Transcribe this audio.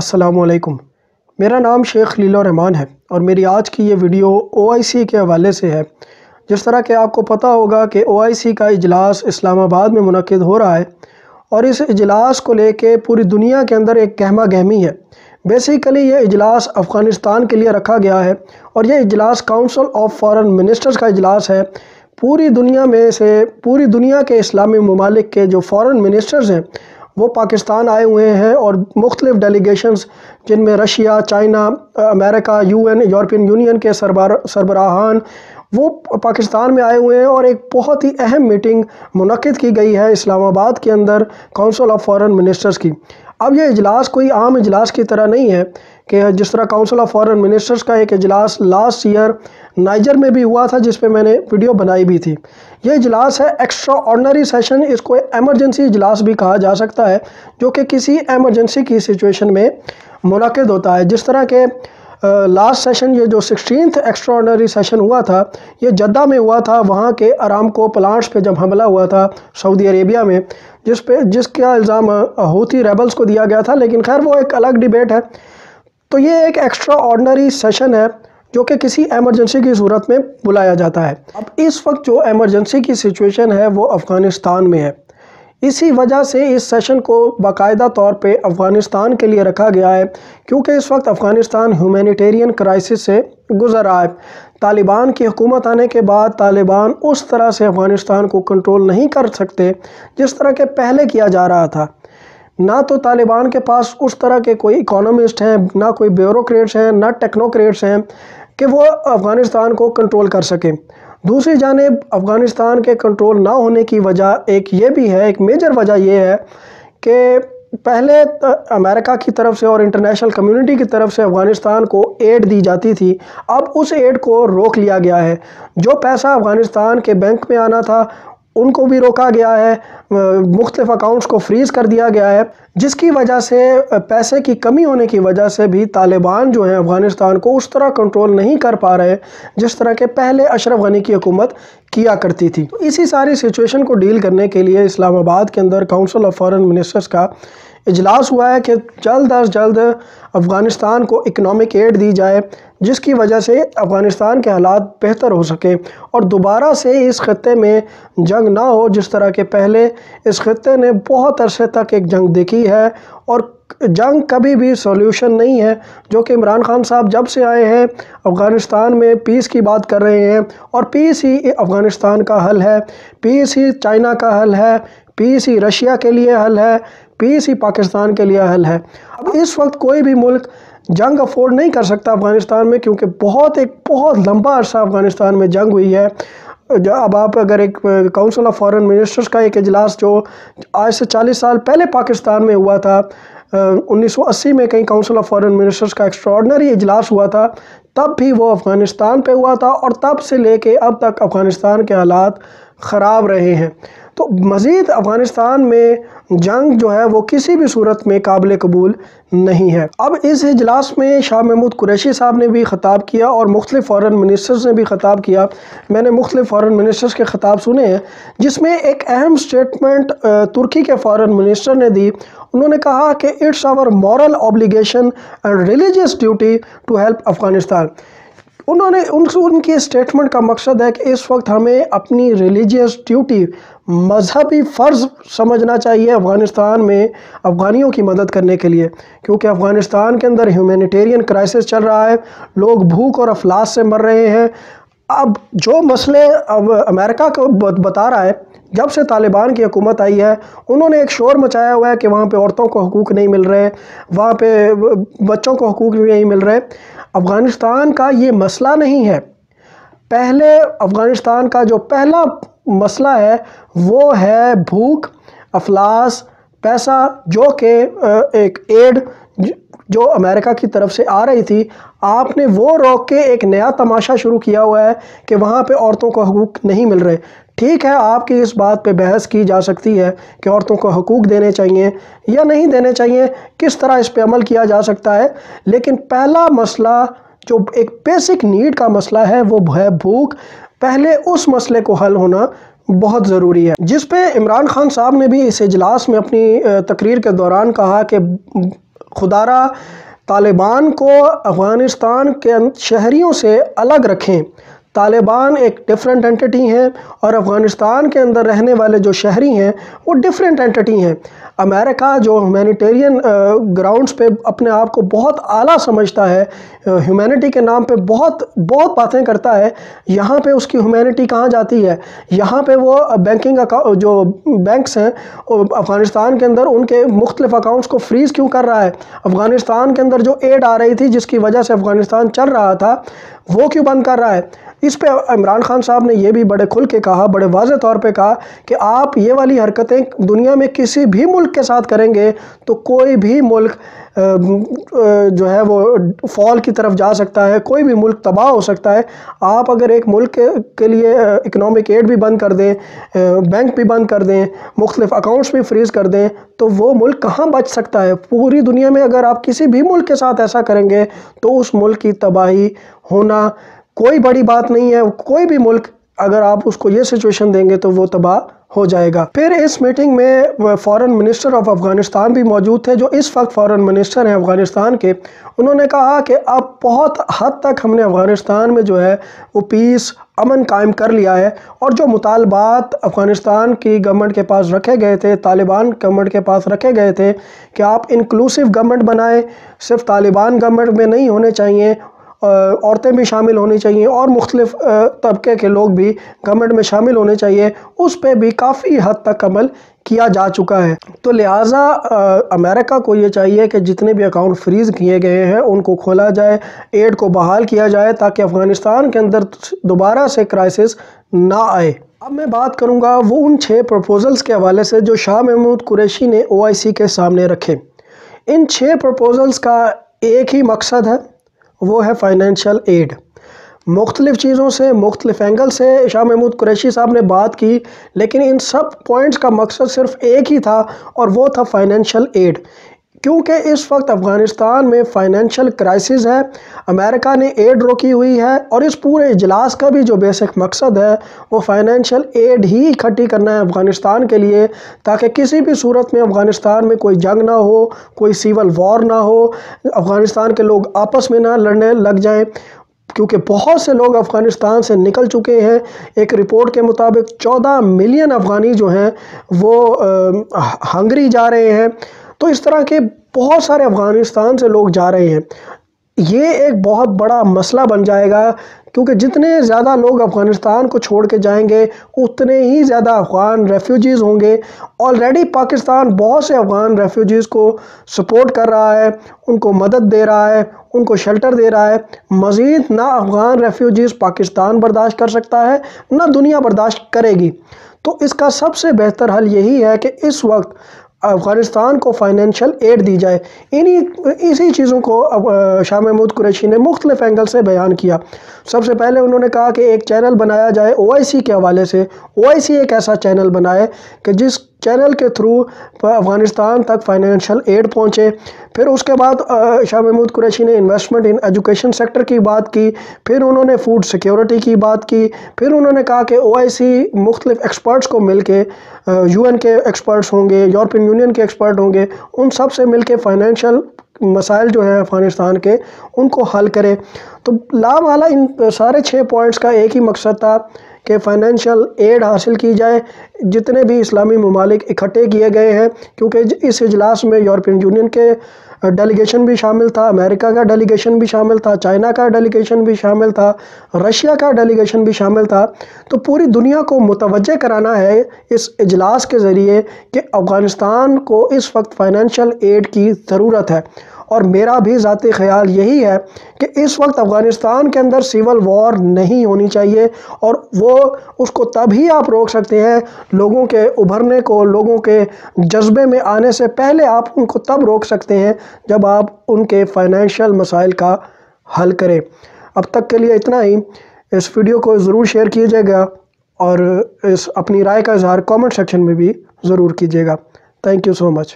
السلام علیکم، میرا نام شیخ خلیل الرحمان ہے اور میری آج کی یہ ویڈیو OIC کے حوالے سے ہے۔ جس طرح کہ آپ کو پتہ ہوگا کہ OIC کا اجلاس اسلام آباد میں منعقد ہو رہا ہے اور اس اجلاس کو لے کے پوری دنیا کے اندر ایک گہما گہمی ہے۔ بیسیکلی یہ اجلاس افغانستان کے لیے رکھا گیا ہے اور یہ اجلاس کاؤنسل آف فارن منسٹرز کا اجلاس ہے۔ پوری دنیا کے اسلامی ممالک کے جو فارن منسٹرز ہیں وہ پاکستان آئے ہوئے ہیں اور مختلف ڈیلیگیشنز جن میں رشیا، چائنا، امریکہ، UN، یورپین یونین کے سربراہان وہ پاکستان میں آئے ہوئے ہیں اور ایک بہت ہی اہم میٹنگ منعقد کی گئی ہے اسلام آباد کے اندر کاؤنسل آف فارن منسٹرز کی۔ اب یہ اجلاس کوئی عام اجلاس کی طرح نہیں ہے کہ جس طرح کاؤنسل آف فارن منسٹرز کا ایک اجلاس لاسٹ ایئر نائجر میں بھی ہوا تھا جس پہ میں نے ویڈیو بنائی بھی تھی۔ یہ اجلاس ہے ایکسٹرا آرڈنری سیشن، اس کو ایمرجنسی اجلاس بھی کہا جا سکتا ہے جو کہ کسی ایمرجنسی کی سچویشن میں منعقد ہوتا ہے۔ جس طرح کہ لاسٹ سیشن یہ جو 16th ایکسٹرا آرڈنری سیشن ہوا تھا یہ جدہ میں ہوا تھا، وہاں کے ارامکو پلانٹس پہ جب حملہ ہوا تھا سعودی عربیہ میں جس کا الزام حوثی ریبلز کو دیا گیا تھا، لیکن خیر وہ ایک الگ ڈیبیٹ ہے۔ تو یہ ایک ایکسٹرا آرڈنری سیشن ہے جو کہ کسی ایمرجنسی کی صورت میں بلایا جاتا ہے۔ اب اس وقت جو ایمرجنسی کی سچویشن ہے وہ افغانستان میں ہے، اسی وجہ سے اس سیشن کو باقاعدہ طور پہ افغانستان کے لیے رکھا گیا ہے کیونکہ اس وقت افغانستان ہیومینیٹیرین کرائسس سے گزر رہا ہے۔ طالبان کی حکومت آنے کے بعد طالبان اس طرح سے افغانستان کو کنٹرول نہیں کر سکتے جس طرح کے پہلے کیا جا رہا تھا۔ نہ تو طالبان کے پاس اس طرح کے کوئی اکانومسٹ ہیں، نہ کوئی بیوروکریٹس ہیں، نہ ٹیکنوکریٹس ہیں کہ وہ افغانستان کو کنٹرول کر سکیں۔ دوسری جانب افغانستان کے کنٹرول نہ ہونے کی وجہ ایک یہ بھی ہے، ایک میجر وجہ یہ ہے کہ پہلے امریکہ کی طرف سے اور انٹرنیشنل کمیونٹی کی طرف سے افغانستان کو ایڈ دی جاتی تھی، اب اس ایڈ کو روک لیا گیا ہے۔ جو پیسہ افغانستان کے بینک میں آنا تھا ان کو بھی روکا گیا ہے، مختلف اکاؤنٹس کو فریز کر دیا گیا ہے، جس کی وجہ سے پیسے کی کمی ہونے کی وجہ سے بھی طالبان جو ہیں افغانستان کو اس طرح کنٹرول نہیں کر پا رہے جس طرح کہ پہلے اشرف غنی کی حکومت کیا کرتی تھی۔ تو اسی ساری سچویشن کو ڈیل کرنے کے لیے اسلام آباد کے اندر کاؤنسل آف فارن منسٹرز کا اجلاس ہوا ہے کہ جلد از جلد افغانستان کو اکنامک ایڈ دی جائے جس کی وجہ سے افغانستان کے حالات بہتر ہو سکیں اور دوبارہ سے اس خطے میں جنگ نہ ہو جس طرح کے پہلے اس خطے نے بہت عرصے تک ایک جنگ دیکھی ہے اور جنگ کبھی بھی سولوشن نہیں ہے، جو کہ عمران خان صاحب جب سے آئے ہیں افغانستان میں پیس کی بات کر رہے ہیں اور پیس ہی افغانستان کا حل ہے، پیس ہی چائنا کا حل ہے، پیس ہی رشیا کے لیے حل ہے، پیس ہی پاکستان کے لیے حل ہے۔ اب اس وقت کوئی بھی ملک جنگ افورڈ نہیں کر سکتا افغانستان میں کیونکہ بہت لمبا عرصہ افغانستان میں جنگ ہوئی ہے۔ اب آپ اگر ایک کاؤنسل آف فارن منسٹرز کا ایک اجلاس جو آج سے 40 سال پہلے پاکستان میں ہوا تھا، 1980 میں کہیں کاؤنسل آف فارن منسٹرز کا ایکسٹرا آرڈنری اجلاس ہوا تھا، تب بھی وہ افغانستان پہ ہوا تھا اور تب سے لے کے اب تک افغانستان کے حالات خراب رہے ہیں۔ تو مزید افغانستان میں جنگ جو ہے وہ کسی بھی صورت میں قابل قبول نہیں ہے۔ اب اس اجلاس میں شاہ محمود قریشی صاحب نے بھی خطاب کیا اور مختلف فارن منسٹرز نے بھی خطاب کیا۔ میں نے مختلف فارن منسٹرز کے خطاب سنے ہیں جس میں ایک اہم سٹیٹمنٹ ترکی کے فارن منسٹر نے دی۔ انہوں نے کہا کہ it's our moral obligation and religious duty to help Afghanistan. ان کی سٹیٹمنٹ کا مقصد ہے کہ اس وقت ہمیں اپنی ریلیجیس ڈیوٹی، مذہبی فرض سمجھنا چاہیے افغانستان میں افغانیوں کی مدد کرنے کے لیے، کیونکہ افغانستان کے اندر ہیومینیٹیرین کرائسس چل رہا ہے، لوگ بھوک اور افلاس سے مر رہے ہیں۔ اب جو مسئلے امریکہ کو بتا رہا ہے، جب سے طالبان کی حکومت آئی ہے انہوں نے ایک شور مچایا ہوا ہے کہ وہاں پہ عورتوں کو حقوق نہیں مل رہے، وہاں پہ بچوں کو حقوق نہیں مل رہے۔ افغانستان کا یہ مسئلہ نہیں ہے، پہلے افغانستان کا جو پہلا مسئلہ ہے وہ ہے بھوک، افلاس، پیسہ، جو کہ ایک ایڈ جو امریکہ کی طرف سے آ رہی تھی، آپ نے وہ روک کے ایک نیا تماشا شروع کیا ہوا ہے کہ وہاں پہ عورتوں کو حقوق نہیں مل رہے۔ ٹھیک ہے، آپ کی اس بات پہ بحث کی جا سکتی ہے کہ عورتوں کو حقوق دینے چاہیے یا نہیں دینے چاہیے، کس طرح اس پہ عمل کیا جا سکتا ہے، لیکن پہلا مسئلہ جو ایک بیسک نیڈ کا مسئلہ ہے وہ ہے بھوک۔ پہلے اس مسئلے کو حل ہونا بہت ضروری ہے، جس پہ عمران خان صاحب نے بھی اس اجلاس میں اپنی تقریر کے دوران کہا کہ خدارہ طالبان کو افغانستان کے شہریوں سے الگ رکھیں۔ طالبان ایک ڈیفرنٹ انٹیٹی ہیں اور افغانستان کے اندر رہنے والے جو شہری ہیں وہ ڈیفرنٹ انٹیٹی ہیں۔ امریکہ جو ہیومینیٹیرین گراؤنڈز پہ اپنے آپ کو بہت اعلیٰ سمجھتا ہے، ہیومینٹی کے نام پہ بہت باتیں کرتا ہے، یہاں پہ اس کی ہیومینٹی کہاں جاتی ہے؟ یہاں پہ وہ بینکنگ جو بینکس ہیں افغانستان کے اندر ان کے مختلف اکاؤنٹس کو فریز کیوں کر رہا ہے؟ افغانستان کے اندر جو ایڈ آ رہی تھی جس کی وجہ سے افغانستان چل رہا تھا وہ کیوں بند کر رہا ہے؟ اس پہ عمران خان صاحب نے یہ بھی بڑے کھل کے کہا، بڑے واضح طور پہ کہا کہ آپ یہ والی حرکتیں دنیا میں کسی بھی ملک کے ساتھ کریں گے تو کوئی بھی ملک جو ہے وہ فال کی طرف جا سکتا ہے، کوئی بھی ملک تباہ ہو سکتا ہے۔ آپ اگر ایک ملک کے لیے اکنامک ایڈ بھی بند کر دیں، بینک بھی بند کر دیں، مختلف اکاؤنٹس بھی فریز کر دیں تو وہ ملک کہاں بچ سکتا ہے؟ پوری دنیا میں اگر آپ کسی بھی ملک کے ساتھ ایسا کریں گے تو اس ملک کی تباہی ہونا کوئی بڑی بات نہیں ہے۔ کوئی بھی ملک اگر آپ اس کو یہ سچویشن دیں گے تو وہ تباہ ہو جائے گا۔ پھر اس میٹنگ میں فارن منسٹر آف افغانستان بھی موجود تھے جو اس وقت فارن منسٹر ہیں افغانستان کے۔ انہوں نے کہا کہ اب بہت حد تک ہم نے افغانستان میں جو ہے وہ پیس امن قائم کر لیا ہے، اور جو مطالبات افغانستان کی گورنمنٹ کے پاس رکھے گئے تھے، طالبان گورنمنٹ کے پاس رکھے گئے تھے کہ آپ انکلوسیو گورنمنٹ بنائیں، صرف طالبان گورنمنٹ میں نہیں ہونے چاہیے، عورتیں بھی شامل ہونی چاہیے اور مختلف طبقے کے لوگ بھی گورنمنٹ میں شامل ہونے چاہیے، اس پہ بھی کافی حد تک عمل کیا جا چکا ہے۔ تو لہٰذا امریکہ کو یہ چاہیے کہ جتنے بھی اکاؤنٹ فریز کیے گئے ہیں ان کو کھولا جائے، ایڈ کو بحال کیا جائے تاکہ افغانستان کے اندر دوبارہ سے کرائسس نہ آئے۔ اب میں بات کروں گا وہ ان 6 پروپوزلز کے حوالے سے جو شاہ محمود قریشی نے OIC کے سامنے رکھے۔ ان 6 پروپوزلز کا ایک ہی مقصد ہے، وہ ہے فائنینشل ایڈ۔ مختلف چیزوں سے، مختلف اینگل سے شاہ محمود قریشی صاحب نے بات کی، لیکن ان سب پوائنٹس کا مقصد صرف ایک ہی تھا اور وہ تھا فائنینشل ایڈ۔ کیونکہ اس وقت افغانستان میں فائنینشل کرائسس ہے، امریکہ نے ایڈ روکی ہوئی ہے، اور اس پورے اجلاس کا بھی جو بیسک مقصد ہے وہ فائنینشل ایڈ ہی اکٹھی کرنا ہے افغانستان کے لیے، تاکہ کسی بھی صورت میں افغانستان میں کوئی جنگ نہ ہو، کوئی سیول وار نہ ہو، افغانستان کے لوگ آپس میں نہ لڑنے لگ جائیں، کیونکہ بہت سے لوگ افغانستان سے نکل چکے ہیں۔ ایک رپورٹ کے مطابق 14 ملین افغانی جو ہیں وہ ہنگری جا رہے ہیں، تو اس طرح کے بہت سارے افغانستان سے لوگ جا رہے ہیں۔ یہ ایک بہت بڑا مسئلہ بن جائے گا، کیونکہ جتنے زیادہ لوگ افغانستان کو چھوڑ کے جائیں گے اتنے ہی زیادہ افغان ریفیوجیز ہوں گے۔ آلریڈی پاکستان بہت سے افغان ریفیوجیز کو سپورٹ کر رہا ہے، ان کو مدد دے رہا ہے، ان کو شیلٹر دے رہا ہے۔ مزید نہ افغان ریفیوجیز پاکستان برداشت کر سکتا ہے، نہ دنیا برداشت کرے گی۔ تو اس کا سب سے بہتر حل یہی ہے کہ اس وقت افغانستان کو فائنینشل ایڈ دی جائے۔ اسی چیزوں کو شاہ محمود قریشی نے مختلف اینگل سے بیان کیا۔ سب سے پہلے انہوں نے کہا کہ ایک چینل بنایا جائے OIC کے حوالے سے، OIC ایک ایسا چینل بنائے کہ جس چینل کے تھرو افغانستان تک فائنینشل ایڈ پہنچے۔ پھر اس کے بعد شاہ محمود قریشی نے انویسٹمنٹ ان ایجوکیشن سیکٹر کی بات کی، پھر انہوں نے فوڈ سیکیورٹی کی بات کی، پھر انہوں نے کہا کہ OIC مختلف ایکسپرٹس کو مل کے، UN کے ایکسپرٹس ہوں گے، یورپین یونین کے ایکسپرٹ ہوں گے، ان سب سے مل کے فائنینشل مسائل جو ہیں افغانستان کے ان کو حل کرے۔ تو لامحالہ ان سارے 6 پوائنٹس کا ایک ہی مقصد تھا کہ فائنینشل ایڈ حاصل کی جائے۔ جتنے بھی اسلامی ممالک اکٹھے کیے گئے ہیں، کیونکہ اس اجلاس میں یورپین یونین کے ڈیلیگیشن بھی شامل تھا، امریکہ کا ڈیلیگیشن بھی شامل تھا، چائنا کا ڈیلیگیشن بھی شامل تھا، رشیا کا ڈیلیگیشن بھی شامل تھا۔ تو پوری دنیا کو متوجہ کرانا ہے اس اجلاس کے ذریعے کہ افغانستان کو اس وقت فائنینشل ایڈ کی ضرورت ہے۔ اور میرا بھی ذاتی خیال یہی ہے کہ اس وقت افغانستان کے اندر سیول وار نہیں ہونی چاہیے، اور وہ اس کو تب ہی آپ روک سکتے ہیں، لوگوں کے ابھرنے کو، لوگوں کے جذبے میں آنے سے پہلے آپ ان کو تب روک سکتے ہیں جب آپ ان کے فائنینشل مسائل کا حل کریں۔ اب تک کے لیے اتنا ہی۔ اس ویڈیو کو ضرور شیئر کیجیے گا اور اپنی رائے کا اظہار کامنٹ سیکشن میں بھی ضرور کیجیے گا۔ Thank you so much.